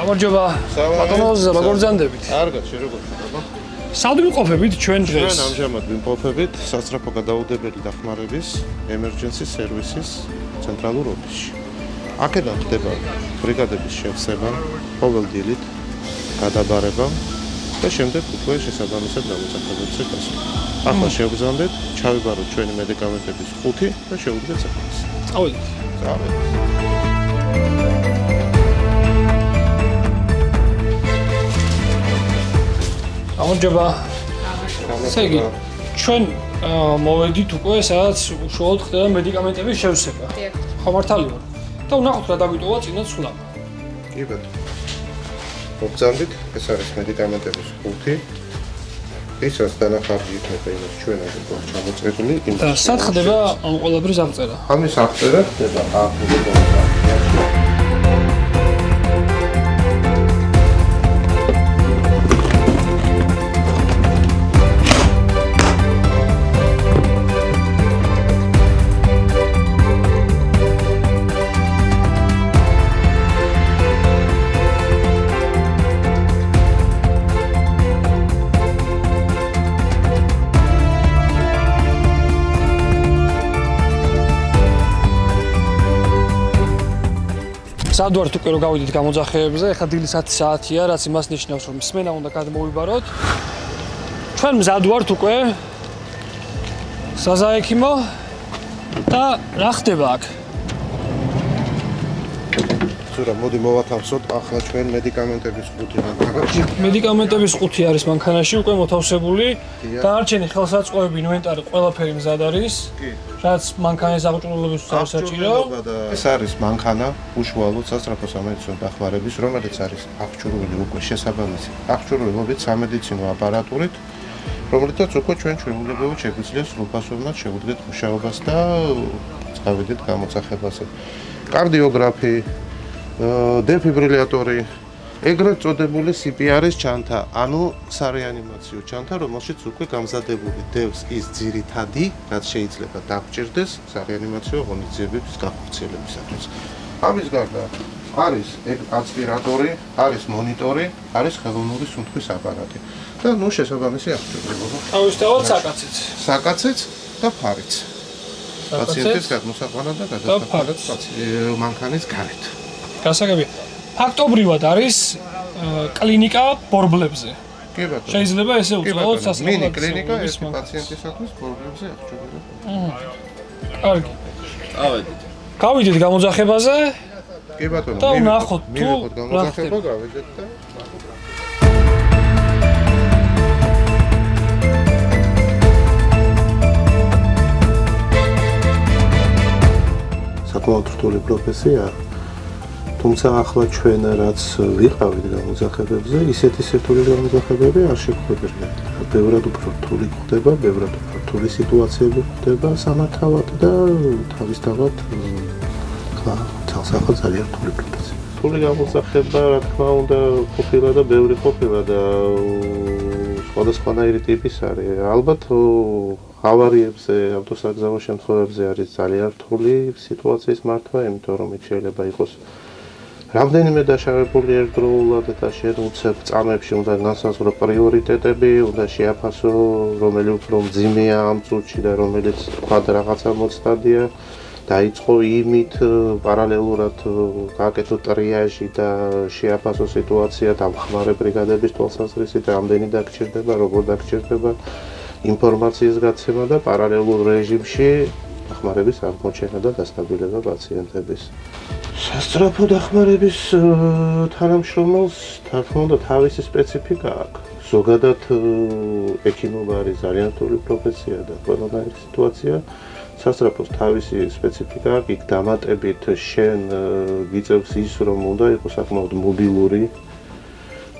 გამარჯობა. ბატონო, როგორ ძანდებით? კარგად, როგორ ხდება? სად ვიმყოფებით ჩვენ დღეს? ჩვენ ამჟამად ვიმყოფებით სასწრაფო გადაუდებელი დახმარების emergency services ცენტრალურ ოფისში. აქედან ხდება ბრიგადების შევსება, ყოველდღიურად გადაბარება და შემდეგ უკვე შესაბამისად დამოწახებებზე გასვლა. ახლა შევგზავნეთ, ჩავიბაროთ ჩვენი მედიკამენტების 5 და შევუდგეთ საქმეს. წავედით. გამარჯობა. ესე იგი, ჩვენ მოვედით უკვე სადაც უშუალოდ ხდება მედიკამენტების შევსება. ხო მართალი ვარ. და ვნახოთ რა დაგვიტოვა წინა ცვლა. კი ბატონო. მოგზავნით, ეს არის მედიკამენტების 5. ისაც დანახარჯი იქნება იმას ჩვენ აქ ჩამოწერილი. და სად ხდება ამ ყველაფრის აღწერა? ამის აღწერა ხდება ახლა. სად ვართ უკვე რომ გავიდით გამოძახებებზე, ეხლა დილის 10 საათია, რაც იმას ნიშნავს, რომ მსმენა უნდა გადმოვიბაროთ. ჩვენ მზად ვართ უკვე საზაექიმო და რა ხდება აქ? ზურა, მოდი მოვათავსოთ ახლა ჩვენ მედიკამენტების 5 მანქანაში. მედიკამენტების 5 არის მანქანაში უკვე მოთავსებული. დანარჩენი ხელსაწყოები, ინვენტარი, ყველაფერი მზად არის. რაც მანქანის აღჭურვილობისთვის საჭირო. ეს არის მანქანა უშუალოდ სასწრაფო სამედიცინო დახმარების, რომელიც არის აღჭურვილი უკვე შესაბამისი აღჭურვილობით სამედიცინო აპარატურით, რომელთაც უკვე ჩვენ ჩვეულებრივად შეგვიძლია სრულფასოვნად შევუდგეთ მუშაობას და წავიდეთ გამოძახებაზე. კარდიოგრაფი, დეფიბრილატორი, ეგრეთ წოდებული CPR-ის ჩანთა, ანუ სარეანიმაციო ჩანთა, რომელშიც უკვე გამზადებული დევს ის ძირითადი, რაც შეიძლება დაგჭირდეს სარეანიმაციო ღონისძიებების განხორციელებისათვის. ამის გარდა არის ასპირატორი, არის მონიტორი, არის ხელოვნური სუნთქვის აპარატი და ნუ შესაბამისი აღჭურვილობა. თავისთავად საკაციც. საკაციც და ფარიც. პაციენტის გადმოსაყვანად და გადასაყვანად მანქანის გარეთ. გასაგებია. ფაქტობრივად არის კლინიკა ბორბლებზე. კი ბატონო. შეიძლება ესე უწოდოთ სასწავლო. მინი კლინიკა ეს პაციენტისათვის ბორბლებზე აღჭურვილება. კარგი. წავედით. გავიდით გამოძახებაზე. კი ბატონო. და ვნახოთ თუ რა ხდება, გავიდეთ და საკმაოდ რთული პროფესია. თუმცა ახლა ჩვენ რაც ვიყავით გამოძახებებზე, ისეთი სირთულე გამოძახებები არ შეგვხვედრია. ბევრად უფრო რთული ხდება, ბევრად უფრო რთული სიტუაციები ხდება სამართავად და თავისთავად თალსახა ძალიან რთული პროფესია. რთული გამოძახება, რა თქმა უნდა, ყოფილა და ბევრი ყოფილა და სხვადასხვანაირი ტიპის არის. ალბათ ავარიებზე, ავტოსაგზაო შემთხვევებზე არის ძალიან რთული სიტუაციის მართვა, იმიტომ რომ შეიძლება იყოს რამდენიმე დაშავებული ერთდროულად და შენ უცებ წამებში უნდა განსაზღვრო პრიორიტეტები, უნდა შეაფასო, რომელი უფრო მძიმეა ამ წუთში და რომელიც თქვა რაღაცა მოწდადია. დაიწყო იმით პარალელურად გააკეთო ტრიაჟი და შეაფასო სიტუაცია დამხმარე ბრიგადების თვალსაზრისით, რამდენი დაგჭირდება, როგორ დაგჭირდება ინფორმაციის გაცემა და პარალელურ რეჟიმში დახმარების აღმოჩენა და დასტაბილება პაციენტების. სასწრაფო დახმარების თანამშრომელს თქმა უნდა თავისი სპეციფიკა აქვს. ზოგადად ექიმობა არის ძალიან რთული პროფესია და ყველანაირი სიტუაცია. სასწრაფოს თავისი სპეციფიკა აქვს, იქ დამატებით შენ გიწევს ის, რომ უნდა იყოს საკმაოდ მობილური.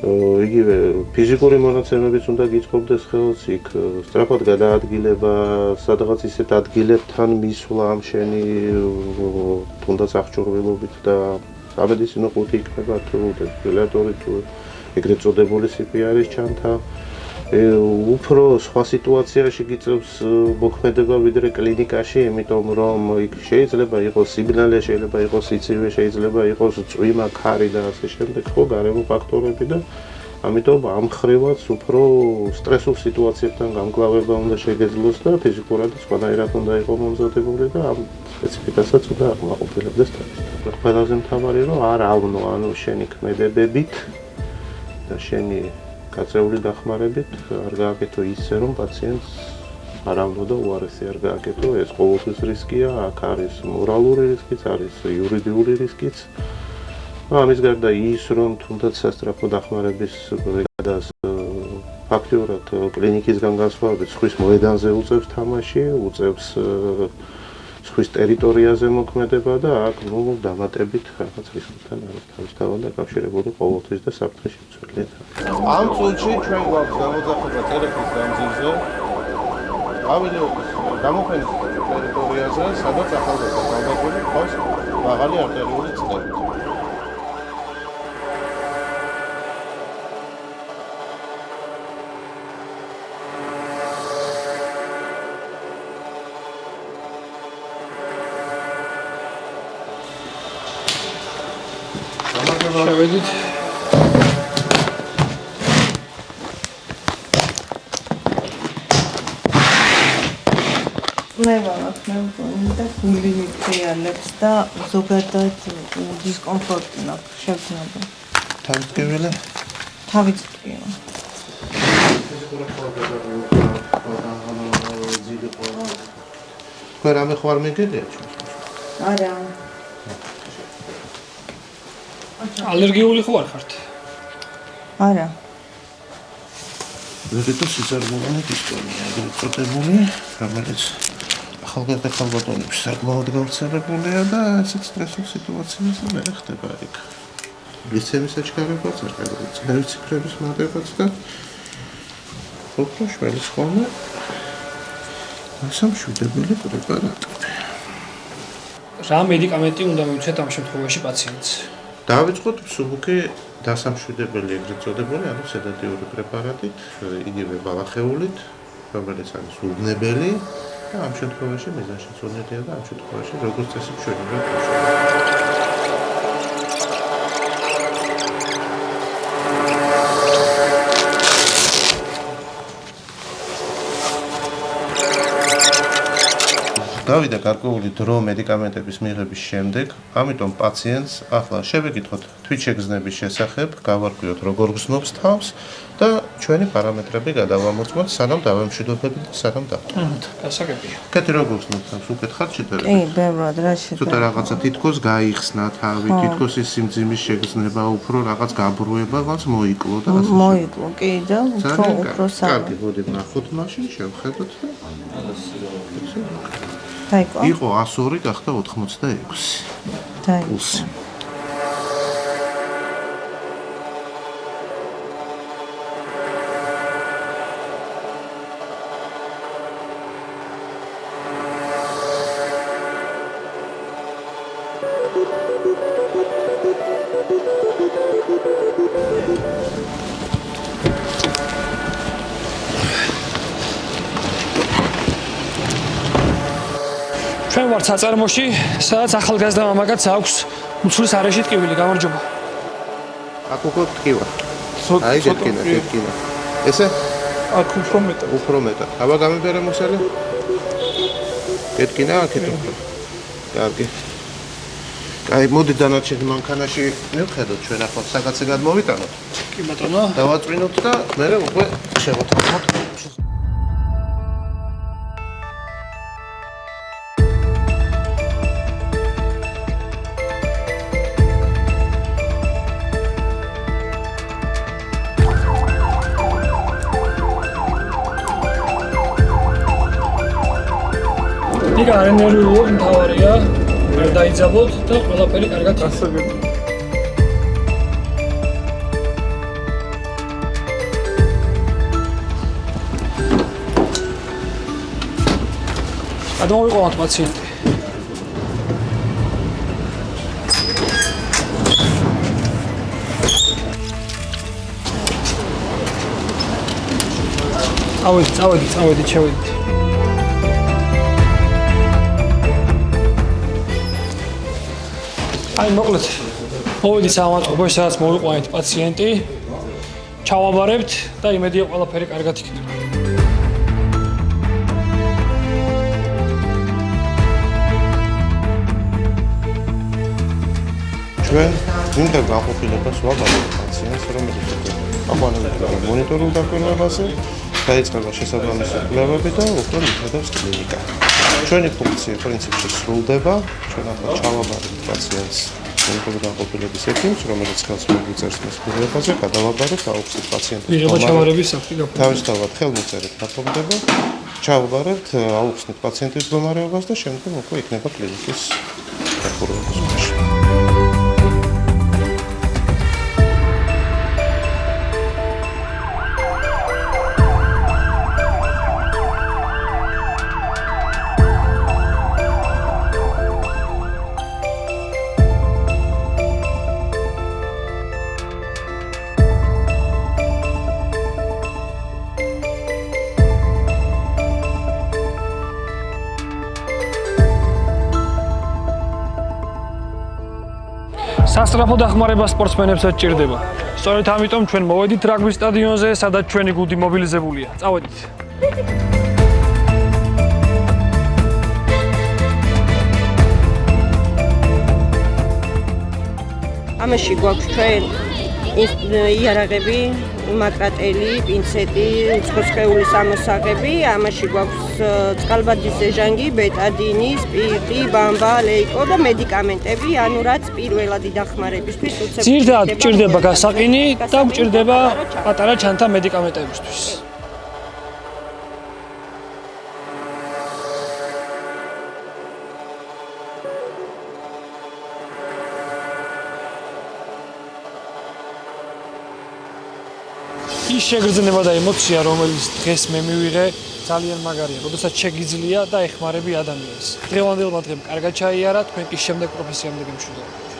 იგივე ფიზიკური მონაცემებიც უნდა გიწყობდეს ხელს, იქ სწრაფად გადაადგილება, სადღაც ისეთ ადგილებთან მისვლა ამ შენი თუნდაც აღჭურვილობით და სამედიცინო ყუთი იქნება თუ დეფიბრილატორი თუ ეგრეთ წოდებული CPR-ის ჩანთა. უფრო სხვა სიტუაციაში გიწევს მოქმედება ვიდრე კლინიკაში, იმიტომ რომ იქ შეიძლება იყოს სიგნალე, შეიძლება იყოს სიცივე, შეიძლება იყოს წვიმა, ქარი და ასე შემდეგ, ხო, გარემო ფაქტორები და ამიტომ ამ ხრივაც უფრო სტრესულ სიტუაციებთან გამკლავება უნდა შეგეძლოს და ფიზიკურად სხვანაირად უნდა იყოს მომზადებული და ამ სპეციფიკასაც უნდა აკმაყოფილებდეს თავის. ყველაზე მთავარი რომ არ ავნო, ანუ შენი ქმედებებით და შენი გაწეული დახმარებით არ გააკეთო ისე რომ პაციენტს არ ავნო და უარესი არ გააკეთო, ეს ყოველთვის რისკია, აქ არის მორალური რისკიც, არის იურიდიული რისკიც. ამის გარდა ის რომ თუნდაც სასწრაფო დახმარების ბრიგადას ფაქტიურად კლინიკისგან განსხვავებით სხვის მოედანზე უწევს თამაში, უწევს სხვის ტერიტორიაზე მოქმედება და აქ დამატებით რაღაც რისკთან არის თავისთავად დაკავშირებული ყოველთვის და საფრთხის შეცვლით. ამ წუთში ჩვენ გვაქვს გამოძახება ტელეფონის გამზირზე. ავიდეოს გამოყენის ტერიტორიაზე, სადაც ახალგაზრდა ქალბატონი ხავს მაღალი არტერიული წნევით. შევედით. მე ვამახნევ და გული მიფრიალებს და ზოგადად დისკომფორტი მაქვს შევძნება. თავისკეველი? თავისკეველი. თქვენ რამე ხო არ მიგეგია ჩვენ? არა. ალერგიული ხო არ ხართ? არა. ვერიტო სიზარმოვანი დისკომია, ეგრეთ წოდებული, რომელიც ახალგაზრდა ქალბატონებში საკმაოდ გავრცელებულია და ასეთ სტრესულ სიტუაციებში მე ხდება იქ. გლიცემის აჩქარებაც, არტერიული წნევის ციფრების მატებაც და უფრო შველის ხოლმე სამშვიდებელი პრეპარატები. რა მედიკამენტი უნდა მივცეთ ამ შემთხვევაში პაციენტს? დავიწყოთ მსუბუქი დასამშვიდებელი ეგრეთ წოდებული, ანუ სედატიური პრეპარატით, იგივე ბალახეულით, რომელიც არის უბნებელი და ამ შემთხვევაში მიზანშეწონილია და ამ შემთხვევაში როგორც წესი მშვენივრად გაშუქება. გავიდა გარკვეული დრო მედიკამენტების მიღების შემდეგ, ამიტომ პაციენტს ახლა შევეკითხოთ თვითშეგრძნების შესახებ, გავარკვიოთ როგორ გრძნობს თავს და ჩვენი პარამეტრები გადავამოწმოთ, სანამ დავემშვიდობებით და სანამ დავტოვოთ. გასაგებია. კეთილ როგორ გრძნობს თავს, უკითხავთ შედარებით? კი, ბევრად რა შეიძლება. ცოტა რაღაცა თითქოს გაიხსნა თავი, თითქოს ის სიმძიმის შეგრძნება, უფრო რაღაც გაბრუება, რაღაც მოიკლო და ასე. მოიკლო, კი და უფრო საერთოდ. კარგი, მოდი ვნახოთ მაშინ, შევხედოთ და დაიწყო. იყო 102, გახდა 86. დაიწყო. ჩვენ ვართ საწარმოში, სადაც ახალგაზრდა მამაკაცს აქვს მუცლის არეში ტკივილი, გამარჯობა. აქ უკვე ტკივა. აი, გეტკინა. ესე? აქ უფრო მეტად. უფრო მეტად. აბა გამიბერე მოსელი? გეტკინა აქეთ უფრო. კარგი. აი, მოდი დანარჩენ მანქანაში მივხედოთ ჩვენ ახლა საკაცზე გადმოვიტანოთ. კი ბატონო. დავაწვინოთ და მერე უკვე შევათანხმოთ. იგა არენერვიულად მთავარია, არ დაიძაბოთ და ყველაფერი კარგად გასაგებია. გადმოვიყვანოთ პაციენტი. წავედით, შევედით. აი მოკლედ მოვედი საავადმყოფოში, სადაც მოვიყვანეთ პაციენტი, ჩავაბარებთ და იმედია ყველაფერი კარგად იქნება. ჩვენ ვინდა განყოფილებას ვაბარებთ პაციენტს, რომელიც აყვანებდა მონიტორულ დაკვირვებაზე, დაიწყება შესაბამისი კვლევები და უკვე მითადებს კლინიკა. ჩვენი ფუნქცია პრინციპში სრულდება, ჩვენ ახლა ჩავაბარებთ პაციენტს მონიტორულ განყოფილების ექიმს, რომელიც ხელს მოგვიწერს მის კვლევაზე, გადავაბარებთ, აუხსნით პაციენტის მიღება ჩავარების საფრთხე გაფორმება. თავისთავად ხელმოწერით გაფორმდება, ჩავაბარებთ, აუხსნით პაციენტის მდგომარეობას და შემდგომ უკვე იქნება კლინიკის დახურვების ქვეშ. სასწრაფო დახმარება სპორტსმენებსაც ჭირდება. სწორედ ამიტომ ჩვენ მოვედით რაგბის სტადიონზე, სადაც ჩვენი გუნდი მობილიზებულია. წავედით. ამაში გვაქვს ჩვენ იარაღები, მაკრატელი, პინცეტი, უცხოსხეულის ამოსაღები, ამაში გვაქვს წყალბადის ეჟანგი, ბეტადინი, სპირტი, ბამბა, ლეიკო და მედიკამენტები, ანუ რაც პირველადი დახმარებისთვის უცებ. ძირითადად ჭირდება გასაყინი და ჭირდება პატარა ჩანთა მედიკამენტებისთვის. ის შეგრძნება და ემოცია, რომელიც დღეს მე მივიღე, ძალიან მაგარია, როდესაც შეგიძლია და ეხმარები ადამიანს. დღევანდელმა დღემ კარგად ჩაიარა, თქვენ კი შემდეგ პროფესიამდე გემშვიდობთ.